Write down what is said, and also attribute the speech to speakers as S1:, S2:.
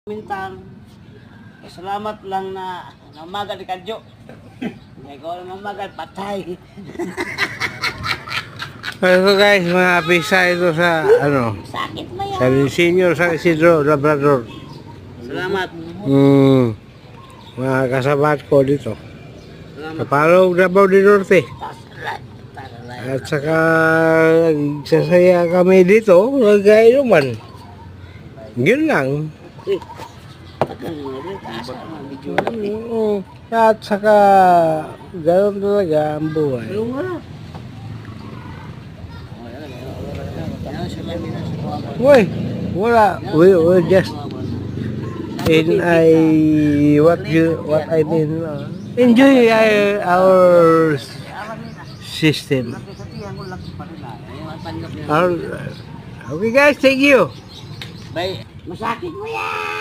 S1: Mintang, salamat lang na namagal ni Kadyo. Hindi ko lang namagal, patay.
S2: So guys, mga pisa ito sa
S1: Sakit mo yan.
S2: sa Senior San Isidro, Labrador.
S1: Salamat.
S2: Mga kasabat ko dito.
S1: Salamat.
S2: Kapalog Davao del Norte.
S1: Tasalay.
S2: At saka sasaya kami dito, nag-inuman. Yun lang.
S1: Tagal mo rin, taas ang medyo lang eh.
S2: At saka ganoon talaga ang buhay.
S1: Pero wala.
S2: Uy, wala. We just in what I mean enjoy our system. Okay guys, thank you.
S1: Masakit mo yan.